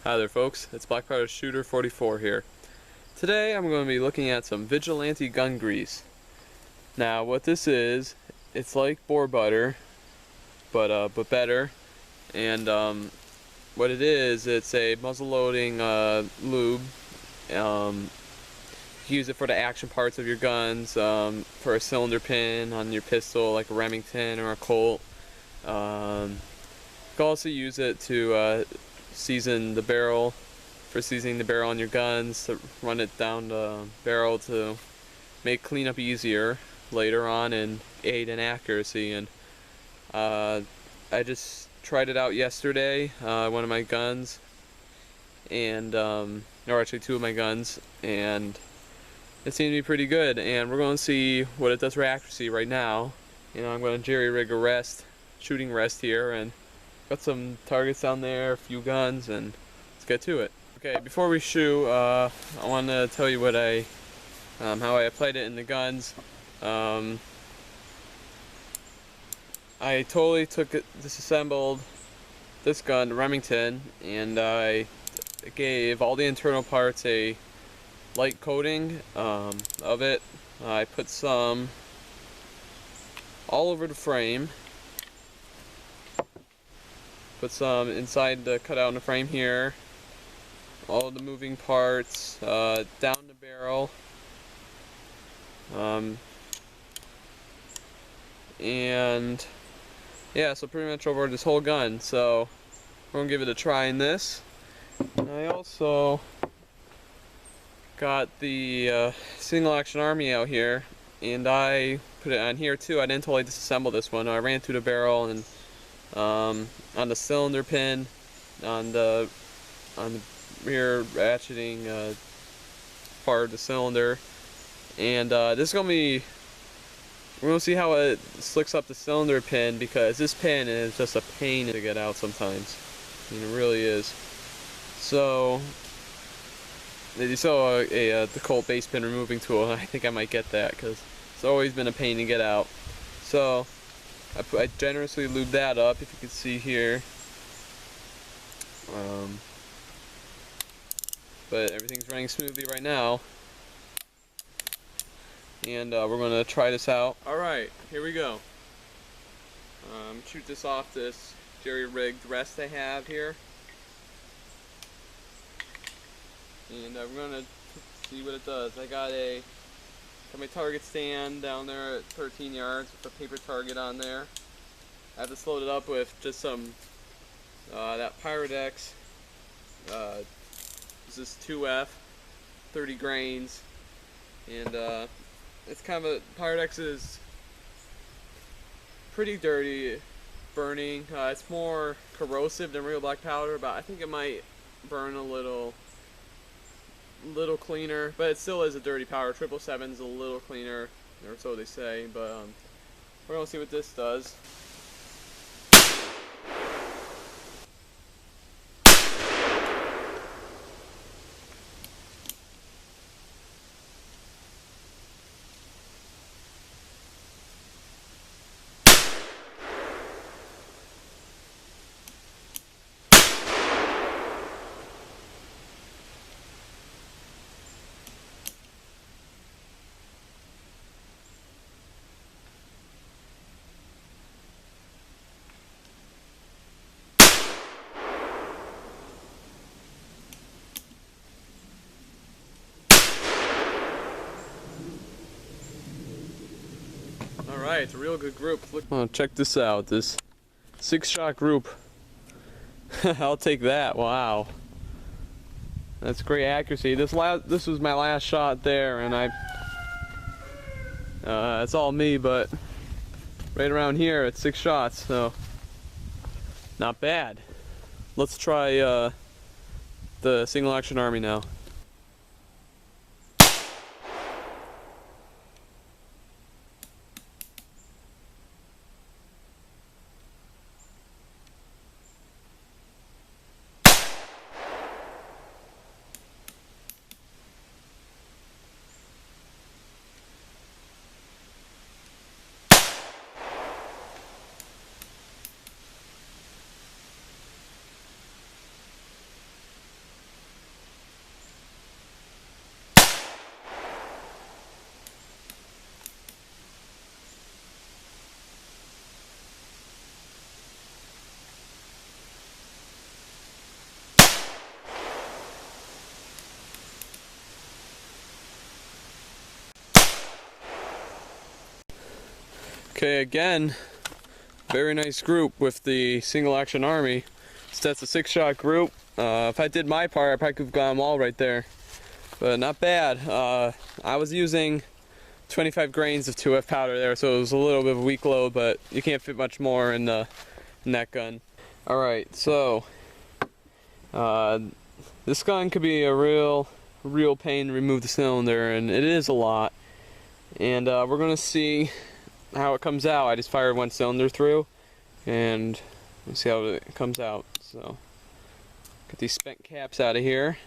Hi there folks, it's Black Powder Shooter 44 here. Today I'm going to be looking at some Vigilante gun grease. Now what this is, it's like boar butter, but better. And what it is, it's a muzzle-loading lube. You use it for the action parts of your guns, for a cylinder pin on your pistol like a Remington or a Colt. You can also use it to season the barrel, for seasoning the barrel on your guns, to run it down the barrel to make cleanup easier later on and aid in accuracy. And I just tried it out yesterday, one of my guns, and or actually two of my guns, and it seemed to be pretty good. And we're going to see what it does for accuracy right now. I'm going to jerry rig a shooting rest here, and got some targets down there, a few guns, and let's get to it. Okay, before we shoot, I want to tell you what how I applied it in the guns. I totally disassembled this gun, Remington, and I gave all the internal parts a light coating of it. I put some all over the frame. Put some inside the cutout in the frame here. All of the moving parts, down the barrel. And yeah, so pretty much over this whole gun. So we're gonna give it a try in this. And I also got the single action army out here, and I put it on here too. I didn't totally disassemble this one. I ran through the barrel and on the cylinder pin, on the rear ratcheting part of the cylinder. And this is gonna be, we're gonna see how it slicks up the cylinder pin, because this pin is just a pain to get out sometimes. I mean, it really is. So you saw the Colt base pin removing tool. I think I might get that because it's always been a pain to get out. So I generously lubed that up, if you can see here. But everything's running smoothly right now. And we're going to try this out. Alright, here we go. Shoot this off this jerry-rigged rest I have here. And we're going to see what it does. I got my target stand down there at 13 yards with a paper target on there. I have this loaded up with just some that Pyrodex. This is 2F, 30 grains, and it's kind of Pyrodex is pretty dirty burning. It's more corrosive than real black powder, but I think it might burn a little cleaner, but it still is a dirty powder. 777's a little cleaner, or so they say, but we're gonna see what this does. Alright, it's a real good group. Look, oh, check this out, this 6-shot group. I'll take that, wow. That's great accuracy. This was my last shot there, and it's all me, but right around here it's 6 shots, so not bad. Let's try the single action army now. Okay, again, very nice group with the single action army. So that's a 6-shot group. If I did my part, I probably could have got them all right there. But not bad. I was using 25 grains of 2F powder there, so it was a little bit of a weak load, but you can't fit much more in that gun. Alright, so this gun could be a real pain to remove the cylinder, and it is a lot. And we're going to see how it comes out. I just fired one cylinder through, and we'll see how it comes out. So, get these spent caps out of here.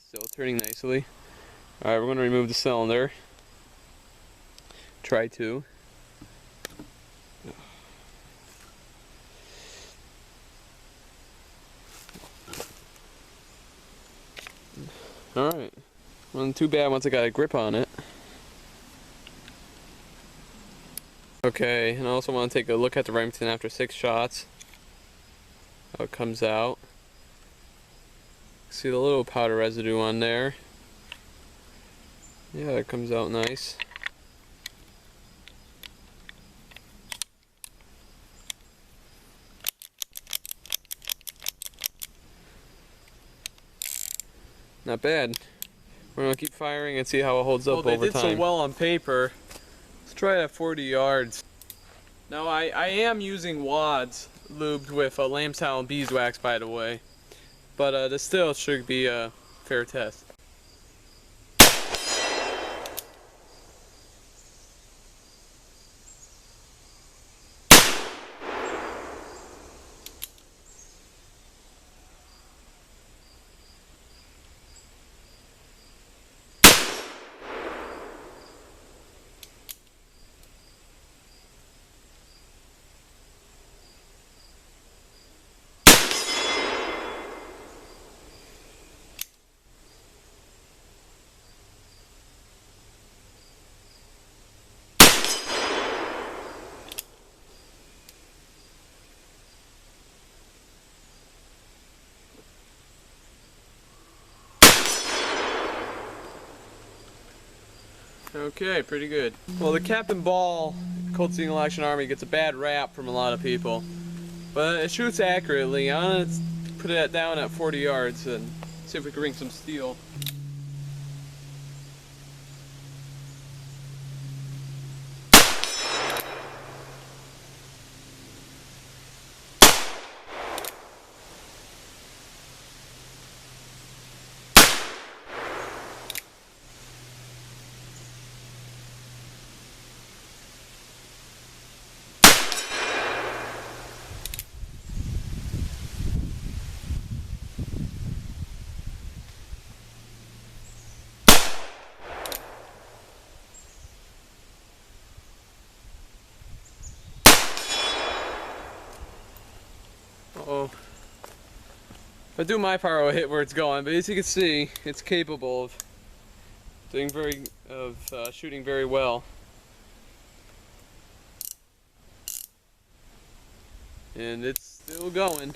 Still turning nicely. Alright, we're going to remove the cylinder. Try to. Alright. Wasn't too bad once I got a grip on it. Okay, and I also want to take a look at the Remington after 6 shots. How it comes out. See the little powder residue on there. Yeah, it comes out nice. Not bad. We're gonna keep firing and see how it holds up over time. Well, they did so well on paper. Let's try it at 40 yards. Now I am using wads lubed with lamb's-tail and beeswax, by the way, but this still should be a fair test. Okay, pretty good. Well, the cap and ball Colt Single Action Army gets a bad rap from a lot of people, but it shoots accurately. I'm gonna put it down at 40 yards and see if we can ring some steel. Uh-oh. If I do my part, I'll hit where it's going, but as you can see, it's capable of shooting very well. And it's still going.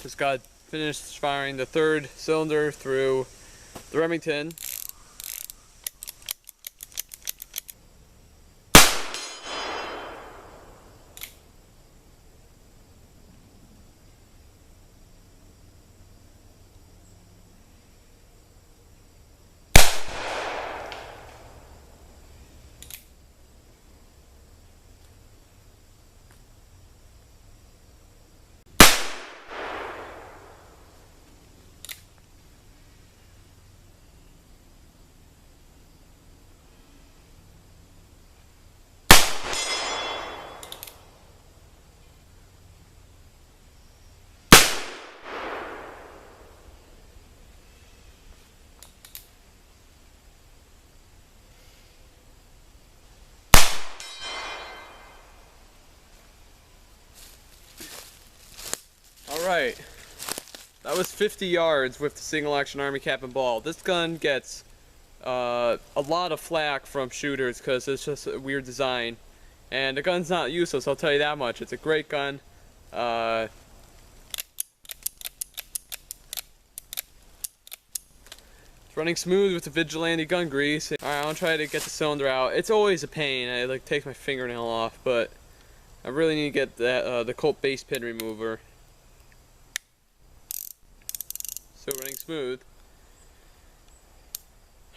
Just got finished firing the 3rd cylinder through the Remington. Alright, that was 50 yards with the Single Action Army cap and ball. This gun gets a lot of flack from shooters because it's just a weird design. And the gun's not useless, I'll tell you that much. It's a great gun. It's running smooth with the Vigilante gun grease. Alright, I'll try to get the cylinder out. It's always a pain. I like take my fingernail off, but I really need to get that the Colt base pin remover. Still running smooth.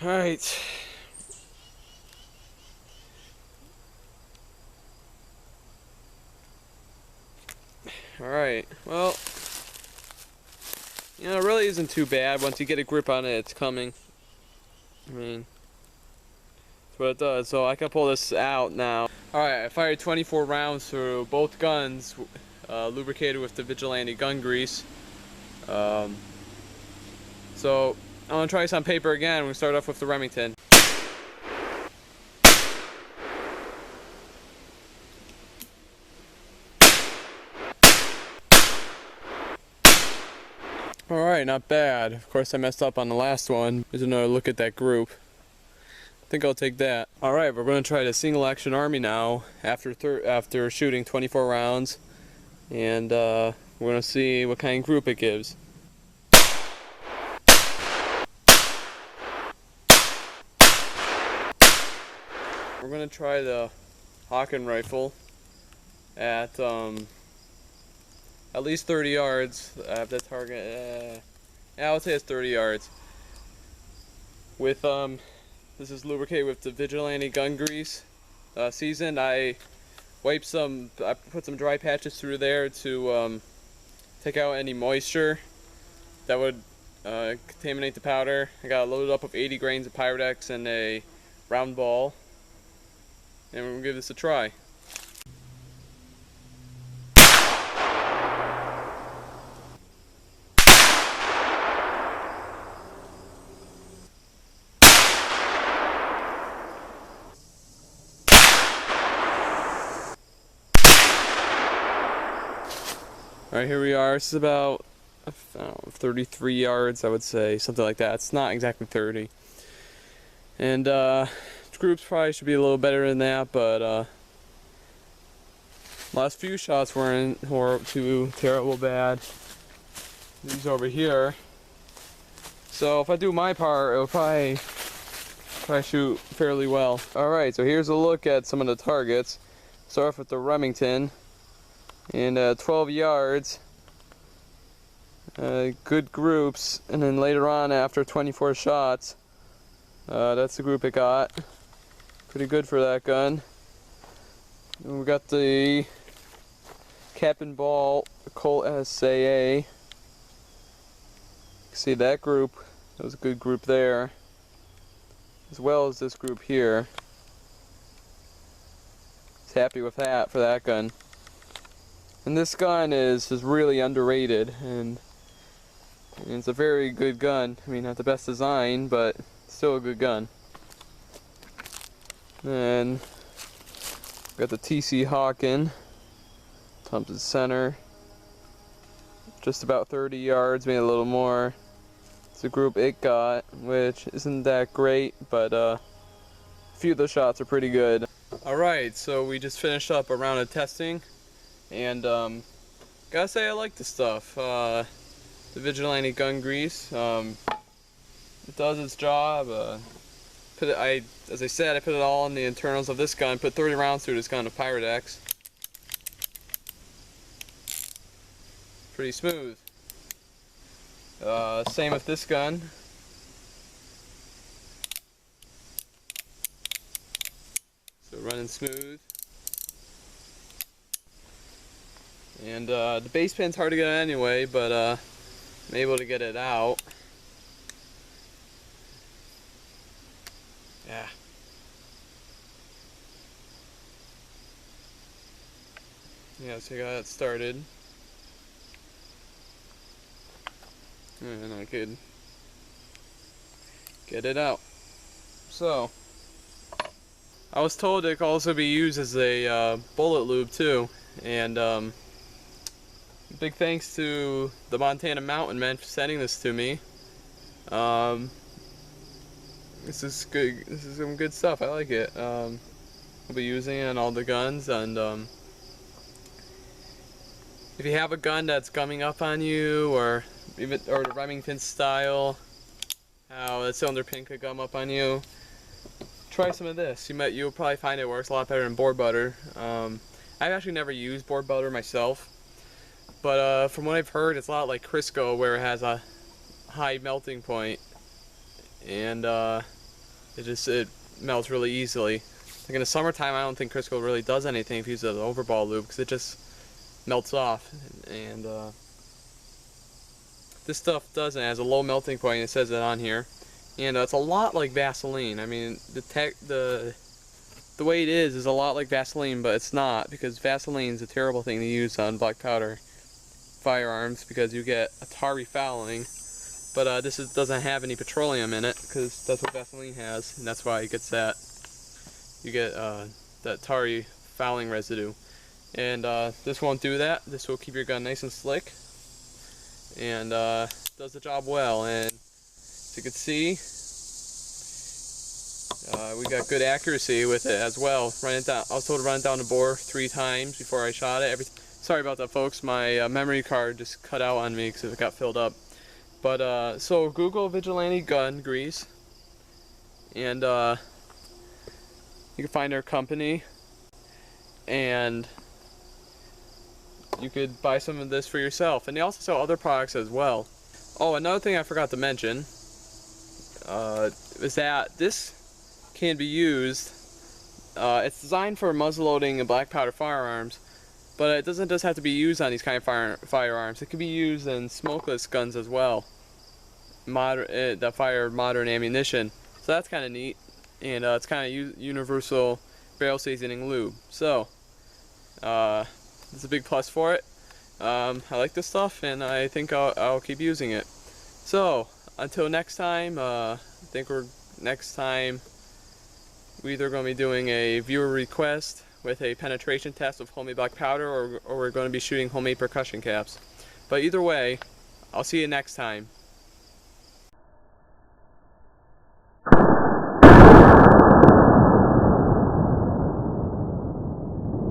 Alright. Alright, well, you know, it really isn't too bad. Once you get a grip on it, it's coming. I mean, that's what it does. So I can pull this out now. Alright, I fired 24 rounds through both guns, lubricated with the Vigilante gun grease. So I'm going to try this on paper again. We'll start off with the Remington. Alright, not bad. Of course I messed up on the last one. There's another look at that group. I think I'll take that. Alright, we're going to try the single action army now after shooting 24 rounds. And we're going to see what kind of group it gives. We're going to try the Hawken rifle at least 30 yards. I have that target. Yeah, I would say it's 30 yards. With this is lubricated with the Vigilante gun grease, seasoned. I put some dry patches through there to take out any moisture that would contaminate the powder. I got it loaded up with 80 grains of Pyrex and a round ball, and we're gonna give this a try. Alright, here we are. This is about, I don't know, 33 yards, I would say, something like that. It's not exactly 30. And groups probably should be a little better than that, but last few shots weren't too terrible bad. These over here. So if I do my part, it'll probably shoot fairly well. Alright, so here's a look at some of the targets. Start off with the Remington. And 12 yards, good groups, and then later on after 24 shots, that's the group it got. Pretty good for that gun. And we got the cap and ball Colt SAA. See that group, that was a good group there, as well as this group here. Just happy with that for that gun. And this gun is really underrated, and it's a very good gun. I mean, not the best design, but still a good gun. And got the TC Hawken, Thompson Center, just about 30 yards, maybe a little more. It's a group it got, which isn't that great, but a few of the shots are pretty good. Alright, so we just finished up a round of testing. And gotta say, I like the stuff. The Vigilante gun grease, it does its job. As I said, I put it all in the internals of this gun. Put 30 rounds through this gun of Pyrex. Pretty smooth. Same with this gun. So running smooth. And the base pin's hard to get out anyway, but I'm able to get it out. Yeah. Yeah, so I got it started. And I could get it out. So, I was told it could also be used as a bullet lube too. And big thanks to the Montana Mountain Men for sending this to me. This is good. This is some good stuff. I like it. We'll be using it on all the guns, and if you have a gun that's coming up on you, or the Remington style, how the cylinder pin could gum up on you, try some of this. You'll probably find it works a lot better than board butter. I've actually never used board butter myself, but from what I've heard, it's a lot like Crisco, where it has a high melting point, and it melts really easily. Like in the summertime, I don't think Crisco really does anything if you use an overball lube, because it just melts off. And this stuff doesn't. It has a low melting point. It says it on here, and it's a lot like Vaseline. I mean, the way it is a lot like Vaseline, but it's not, because Vaseline is a terrible thing to use on black powder firearms because you get a tarry fouling. But this doesn't have any petroleum in it, because that's what Vaseline has, and that's why it gets that. You get that tarry fouling residue. And this won't do that. This will keep your gun nice and slick, and does the job well. And as you can see, we got good accuracy with it as well. Run it down. I was told to run it down the bore 3 times before I shot it. Sorry about that, folks. My memory card just cut out on me because it got filled up. But so Google Vigilante gun grease, and you can find their company, and you could buy some of this for yourself. And they also sell other products as well. Oh, another thing I forgot to mention is that this can be used. It's designed for muzzleloading and black powder firearms, but it doesn't just have to be used on these kind of firearms. It can be used in smokeless guns as well, that fire modern ammunition. So that's kind of neat, and it's kind of universal barrel seasoning lube. So it's a big plus for it. I like this stuff, and I think I'll keep using it. So until next time, I think next time we're either going to be doing a viewer request with a penetration test of homemade black powder, or we're going to be shooting homemade percussion caps. But either way, I'll see you next time.